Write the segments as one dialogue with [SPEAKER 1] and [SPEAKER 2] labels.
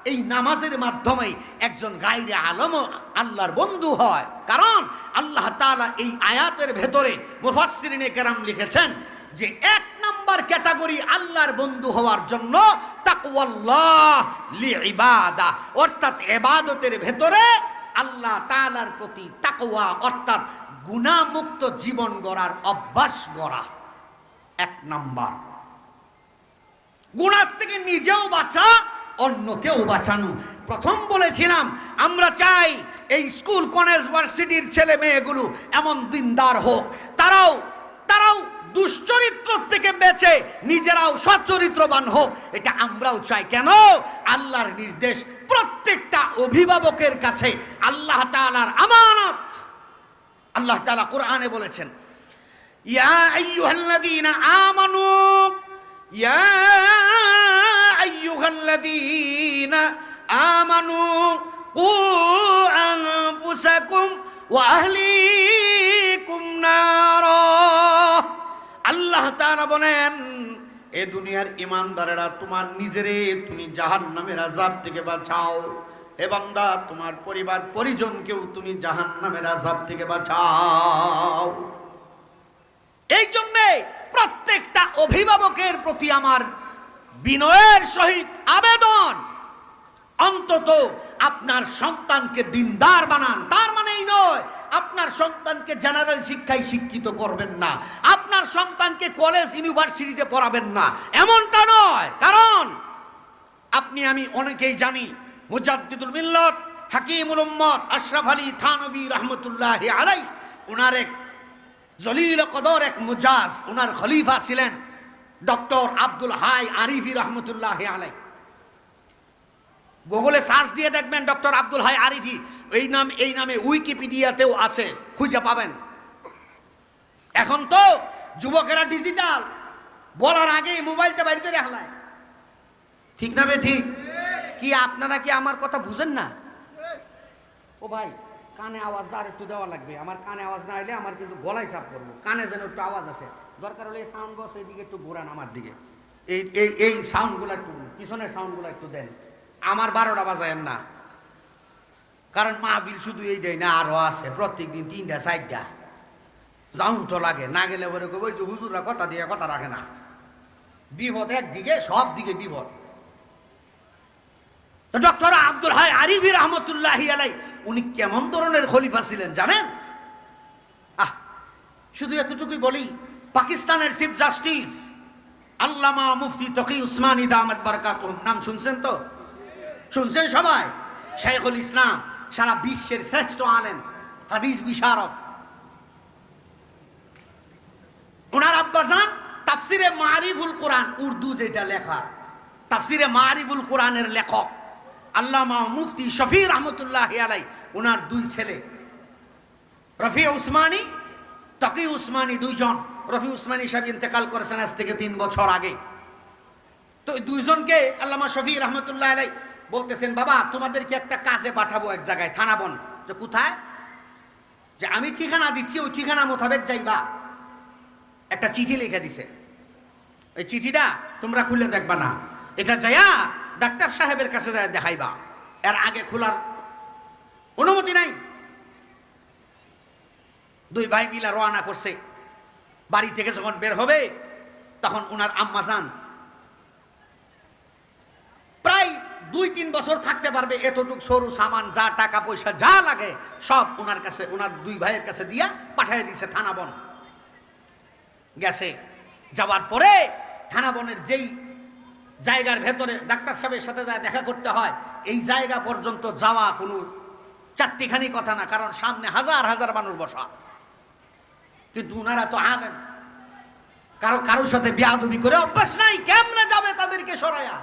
[SPEAKER 1] এই নামাজের মাধ্যমে একজন গায়রে আলম আল্লাহর বন্ধু হয়। কারণ আল্লাহ তাআলা এই আয়াতের ভেতরে মুফাসসিরিনে কেরাম লিখেছেন যে 1 নাম্বার ক্যাটাগরি আল্লাহর বন্ধু হওয়ার জন্য তাকওয়াল্লাহ লিইবাদা, অর্থাৎ ইবাদতের ভেতরে আল্লাহ তাআলার প্রতি তাকওয়া অর্থাৎ গুনাহমুক্ত জীবন গড়ার অভ্যাস গড়া 1 নাম্বার। গুনাহ থেকে নিজেও বাঁচা, অন্যকেও বাঁচানো। প্রথম বলেছিলাম আমরা চাই এই স্কুল কলেজ ভার্সিটির ছেলে মেয়েগুলো এমন দিনদার হোক, তারাও দুশ্চরিত্র থেকে বেঁচে নিজেরাও সচ্চরিত্রবান হোক, এটা আমরাও চাই। কেন? আল্লাহর নির্দেশ প্রত্যেকটা অভিভাবকের কাছে আল্লাহ তাআলার আমানত। আল্লাহ তাআলা কোরআনে বলেছেন, ইয়া আইয়ুহাল্লাযীনা আমানু, ইয়া আইয়ুহাল্লাযীনা আমানু কু আনফুসাকুম ওয়া আহলিকুম নারা। আল্লাহ তাআলা বলেন, এ দুনিয়ার ঈমানদারেরা, তোমার নিজেরে তুমি জাহান্নামের আযাব থেকে বাঁচাও। হে বান্দা, তোমার পরিবার পরিজনকেও তুমি জাহান্নামের আযাব থেকে বাঁচাও। এই জন্যে প্রত্যেকটা অভিভাবকের প্রতি আমার বিনয়ের সহিত আবেদন, অন্তত আপনার সন্তানকে দিনদার বানান। তার মানে এই নয় আপনার সন্তানকে জেনারেল শিক্ষায় শিক্ষিত করবেন না, আপনার সন্তানকে কলেজ ইউনিভার্সিটিতে পড়াবেন না, এমনটা নয়। কারণ আপনি আমি অনেকেই জানি মুজাদ্দিদুল মিল্লাত হাকিমুল উম্মত আশরাফ আলী থানভী রহমতুল্লাহি আলাইহি, ওনার এক জলিল কদর এক মুজাজ, ওনার খলিফা ছিলেন ডক্টর আব্দুল হাই আরিফি রহমতুল্লাহি আলাইহি। গুগলে সার্চ দিয়ে দেখবেন ডক্টর আব্দুল হাই আরিফি, এই নামে উইকিপিডিয়াতেও আছে, খুঁজে পাবেন। এখন তো যুবকেরা ডিজিটাল, বলার আগে মোবাইলটা বাইর করে হালায়, ঠিক না? ঠিক কি? আপনারা কি আমার কথা বুঝেন না? ও ভাই, কানে আওয়াজটা আর একটু দেওয়া লাগবে। আমার কানে আওয়াজ না এলে আমার কিন্তু গলায় চাপ করবো, কানে যেন একটু আওয়াজ আসে। দরকার হলে এই সাউন্ড বক্স এইদিকে একটু ঘোরান আমার দিকে, এই সাউন্ডগুলো একটু, পিছনের সাউন্ডগুলো একটু দেন। আমার 12টা বাজায়েন না, কারণ মাহফিল শুধু এই দেয় না, আরো আছে প্রত্যেক দিন 3টা 4টা। যাউন তো লাগে, না গেলে বলে ওই যে হুজুররা কথা দিয়ে কথা রাখে না। বিপদ একদিকে, সব দিকে বিপদ। তো ডক্টর আব্দুল হাই আরিফি রহমতুল্লাহি আলাইহি উনি কেমন ধরনের খলিফা ছিলেন জানেন? শুধু এতটুকুই বলি, পাকিস্তানের চিফ জাস্টিস আল্লামা মুফতি তকি উসমানী দামাত বারাকাতুহুম, নাম শুনছেন তো? শুনছেন সবাই? শাইখুল ইসলাম, সারা বিশ্বের শ্রেষ্ঠ আলেম, হাদিস বিশারদ। ওনার আব্বাজান তাফসিরে মারিফুল কোরআন, উর্দু যেটা লেখা, তাফসিরে মারিফুল কোরআনের লেখক আল্লামা মুফতি শফি রহমতুল্লাহি আলাইহি, ওনার 2 ছেলে রফি উসমানী, তকি উসমানী, 2 জন। রফি উসমানী সাহেব ইন্তেকাল করেছেন আজ থেকে 3 বছর আগে। তো 2 জনকে আল্লামা শফি রহমতুল্লাহি আলাইহি বলতেছেন, বাবা তোমাদেরকে একটা কাজে পাঠাবো এক জায়গায়, থানাবন। যে কোথায়? যে আমি ঠিকানা দিচ্ছি, ওই ঠিকানা মোতাবেক যাইবা। একটা চিঠি লিখে দিছে, ওই চিঠিটা তোমরা খুলে দেখবা না, এটা যাইয়া ডাক্তার সাহেবের কাছে যায় দেখাইবা, এর আগে খোলার অনুমতি নাই। 2 ভাই মিলা রওনা করছে। বাড়ি থেকে যখন বের হবে তখন ওনার আম্মা যান প্রায় 2-3 বছর থাকতে পারবে, এতটুকু সরু সামান যা টাকা পয়সা যা লাগে সব ওনার কাছে, ওনার 2 ভাইয়ের কাছে দিয়া পাঠিয়ে দিছে থানাবন। গেছে, যাওয়ার পরে থানাবনের যেই জায়গার ভেতরে ডাক্তার সাহেবের সাথে যায় দেখা করতে হয়, এই জায়গা পর্যন্ত যাওয়া কোনো চারটিখানি কথা না, কারণ সামনে হাজার হাজার মানুষ বসা। কিন্তু ওনারা তো আলেম, কারোর সাথে বেয়াদবি করে অভ্যাস নাই, কেমনে যাবে তাদেরকে সরায়া।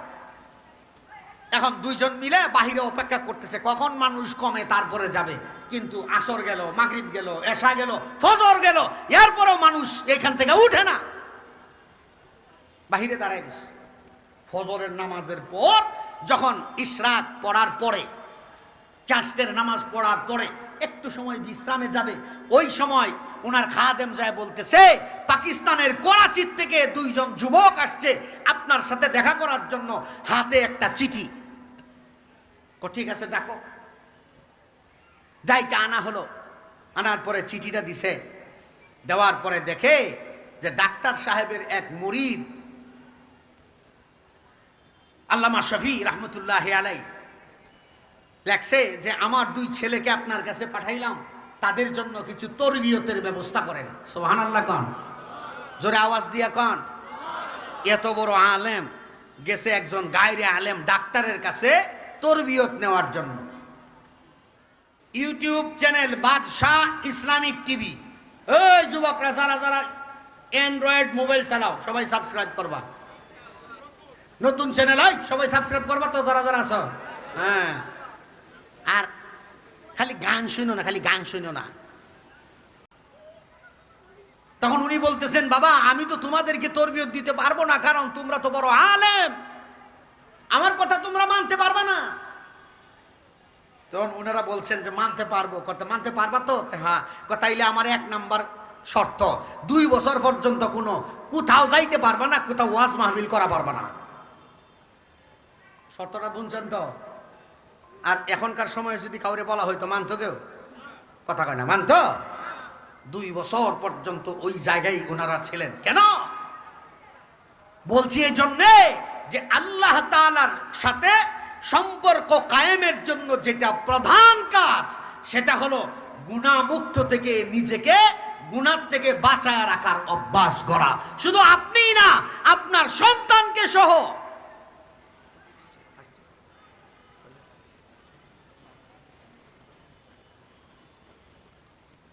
[SPEAKER 1] এখন 2 জন মিলে বাহিরে অপেক্ষা করতেছে কখন মানুষ কমে তারপরে যাবে। কিন্তু আসর গেল, মাগরিব গেল, এশা গেল, ফজর গেল, এরপরও মানুষ এখান থেকে উঠে না, বাহিরে দাঁড়ায় গেছে। ফজরের নামাজের পর যখন ইশরাক পড়ার পরে, চাষতের নামাজ পড়ার পরে একটু সময় বিশ্রামে যাবে, ওই সময় ওনার খাদেম যায় বলতেছে, পাকিস্তানের করাচি থেকে 2 জন যুবক আসছে আপনার সাথে দেখা করার জন্য, হাতে একটা চিঠি। ঠিক আছে ডাকো। ডাইকে আনা হলো। আনার পরে চিঠিটা দিছে। দেওয়ার পরে দেখে যে ডাক্তার সাহেবের এক মুরিদ আল্লামা শফি রহমতুল্লাহ আলাই লেখছে যে আমার 2 ছেলেকে আপনার কাছে পাঠাইলাম, তাদের জন্য কিছু তরবিয়তের ব্যবস্থা করেন। সুবহানাল্লাহ কোন, জোরে আওয়াজ দিয়া কোন। এত বড় আলেম গেছে একজন গায়রে আলেম ডাক্তারের কাছে তরবিয়ত নেওয়ার জন্য। ইউটিউব চ্যানেল বাদশাহ ইসলামিক টিভি, এই যুবকরা যারা যারা অ্যান্ড্রয়েড মোবাইল চালাও সবাই সাবস্ক্রাইব করবা। নতুন চ্যানেল হয় সবাই সাবস্ক্রাইব করবা তো যারা যারা আছো। হ্যাঁ, আর খালি গান শুনো না, খালি গান শুনো না। তখন উনি বলতেছেন, বাবা আমি তো তোমাদেরকে তরবিয়ত দিতে পারবো না, কারণ তোমরা তো বড় আলেম, আমার কথা তোমরা মানতে পারবা না। তখন ওনারা বলছেন যে মানতে পারবো। কথা মানতে পারবা তো? হ্যাঁ। তাইলে আমার 1 নাম্বার শর্ত, 2 বছর পর্যন্ত কোনো কোথাও যাইতে পারবা না, কোথাও ওয়াজ মাহফিল করা পারবা না। শর্তটা বুঝছেন তো? আর এখনকার সময়ে যদি কাউরে বলা হয়তো মানতো কেউ? কথা কয় না, মানতো? 2 বছর পর্যন্ত ওই জায়গায় ওনারা ছিলেন। কেন বলছি? এই জন্যে যে আল্লাহ তাআলার সাথে সম্পর্ক কায়েমের জন্য যেটা প্রধান কাজ, সেটা হলো গুনাহমুক্ত থেকে নিজেকে গুনাহ থেকে বাঁচায় রাখার অভ্যাস করা। শুধু আপনিই না, আপনার সন্তানকে সহ।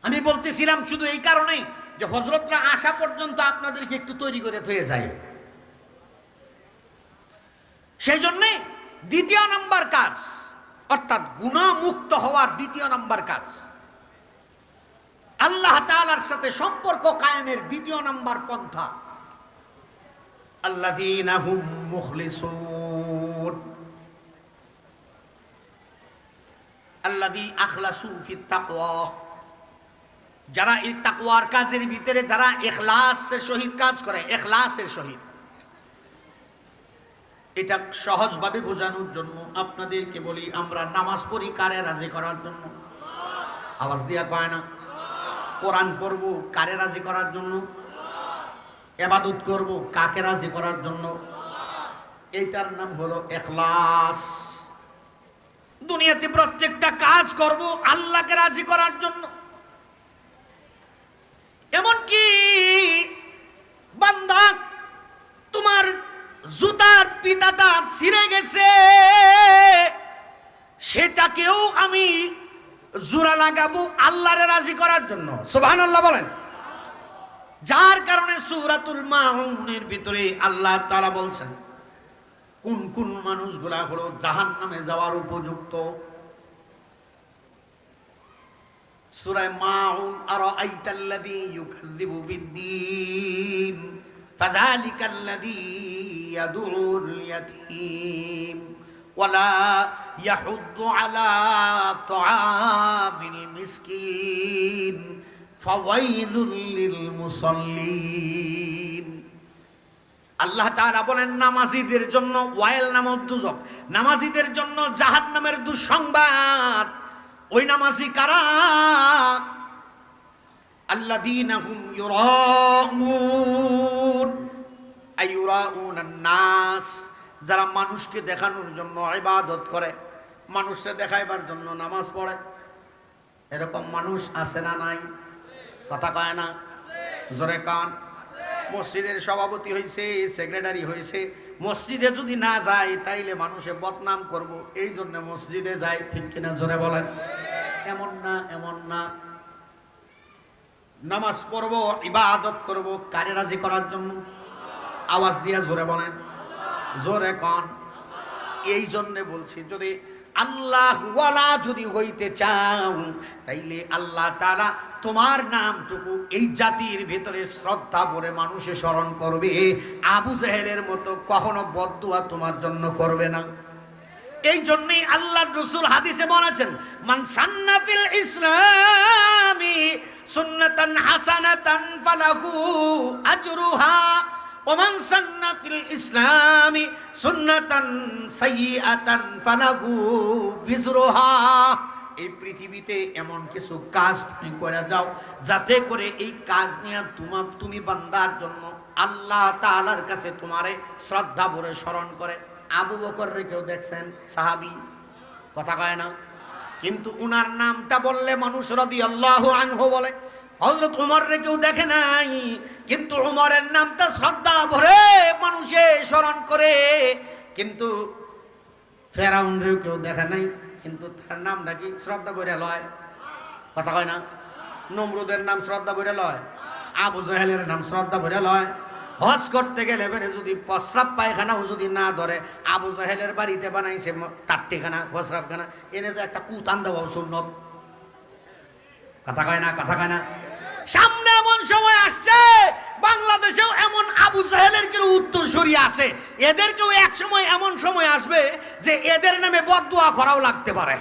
[SPEAKER 1] আমি বলতেছিলাম শুধু এই কারণেই যে হযরতরা আসা পর্যন্ত আপনাদেরকে একটু তৈরি করে থয়ে যায়। সেই জন্যে 2য় নাম্বার কাজ, অর্থাৎ গুনাহ মুক্ত হওয়ার 2য় নাম্বার কাজ, আল্লাহ তাআলার সাথে সম্পর্ক কায়েমের 2য় নাম্বার পন্থা, আল্লাযীনা হুম মুখলিসুন, আল্লাযী আখলাসু ফিত তাকওয়া, যারা এই তাকওয়ার কাজের ভিতরে যারা ইখলাসের সহিত কাজ করে, ইখলাসের সহিত। এটা সহজভাবে বোঝানোর জন্য আপনাদেরকে বলি, আমরা নামাজ পড়ি কারে রাজি করার জন্য? আওয়াজ দিয়া কয় না? কোরআন পড়ব কারে রাজি করার জন্য? ইবাদত করব কাকে রাজি করার জন্য? এইটার নাম হলো ইখলাস। দুনিয়াতে প্রত্যেকটা কাজ করব আল্লাহকে রাজি করার জন্য। এমনকি বান্দা তোমার জুতার পিতাটা ছিঁড়ে গেছে, সেটাকেও আমি জোড়া লাগাবো আল্লাহরে রাজি করার জন্য। সুবহানাল্লাহ বলেন। যার কারণে সূরাতুল মাউনের ভিতরে আল্লাহ তাআলা বলছেন কোন কোন মানুষগুলা হলো জাহান্নামে যাওয়ার উপযুক্ত। সূরা মাউন, আরাআইতাল্লাযী ইউকাযযিবু বিদ্দীন ফাযালিকাল্লাযী ইয়াদুল ইয়াতীম ওয়ালা ইয়াহুদ্দু আলা তুআমিল মিসকিন ফাওয়াইলুল লিল মুসাল্লিন। আল্লাহ তাআলা বলেন নামাজীদের জন্য ওয়াইল নামক দুজক, নামাজীদের জন্য জাহান্নামের দুঃসংবাদ। ওই নামাজি কারা? আল্লাযীনা হুম ইউরাউন আই ইউরাউনান নাস, যারা মানুষকে দেখানোর জন্য ইবাদত করে, মানুষকে দেখাইবার জন্য নামাজ পড়ে। এরকম মানুষ আছে না নাই? কথা কয় না, জোরে কান। মসজিদের সভাপতি হয়েছে, সেক্রেটারি হয়েছে, মসজিদে যদি না যায় তাইলে মানুষে বদনাম করব, এই জন্য মসজিদে যায়। ঠিক কিনা জোরে বলেন? এমন না, এমন না। নামাজ পড়ব ইবাদত করব কারে রাজি করার জন্য? আওয়াজ দিয়া জোরে বলেন, জোরে কন। এই জন্য বলছি, যদি আল্লাহ ওয়ালা যদি হইতে চাও তাইলে আল্লাহ তাআলা তোমার নামটুকু এই জাতির ভিতরে শ্রদ্ধা ভরে মানুষে স্মরণ করবে। আবু জেহেলের মতো কখনো বদদুয়া তোমার জন্য করবে না। এই জন্যই আল্লাহর রাসূল হাদিসে বলেছেন, মান সান্না ফিল ইসলামি সুন্নাতান হাসানাতান ফালাহু আজরুহা ওমান সান্না ফিল ইসলামি সুন্নাতান সাইয়্যাতান ফালাহু বিজরুহা। এই পৃথিবীতে এমন কিছু কাজ তুমি করে যাও যাতে করে এই কাজ নিয়ে তুমি বান্দার জন্য আল্লাহ তাআলার কাছে তোমারে শ্রদ্ধা ভরে স্মরণ করে। আবু বকররে কেউ দেখছেন? সাহাবী, কথা কয় না, কিন্তু উনার নামটা বললে মানুষ রাদিয়াল্লাহু আনহু বলে। হযরত উমররে কেউ দেখে নাই, কিন্তু উমরের নামটা শ্রদ্ধা ভরে মানুষে স্মরণ করে। কিন্তু ফেরাউনরে কেউ দেখে নাই, কিন্তু তার নামটা কি শ্রদ্ধা ভরে লয়? কথা কয় না। নমরুদের নাম শ্রদ্ধা ভরে লয়, আবু জাহেলের নাম শ্রদ্ধা ভরে লয়। হজ করতে গেলে বেরে যদি প্রস্রাব পায়খানাও যদি না ধরে, আবু জাহেলের বাড়িতে বানাইছে টাট্টিখানা প্রস্রাবখানা, এনে যে একটা কুতান দেওয়া সুন্নত। কথা কয় না, কথা কয় না। সামনে এমন সময় আসছে, বাংলাদেশেও এমন আবু জাহেলের কেউ উত্তরসূরি আছে। এদেরকেও এক সময় এমন সময় আসবে যে এদের নামে বদদুয়া করাও লাগতে পারে।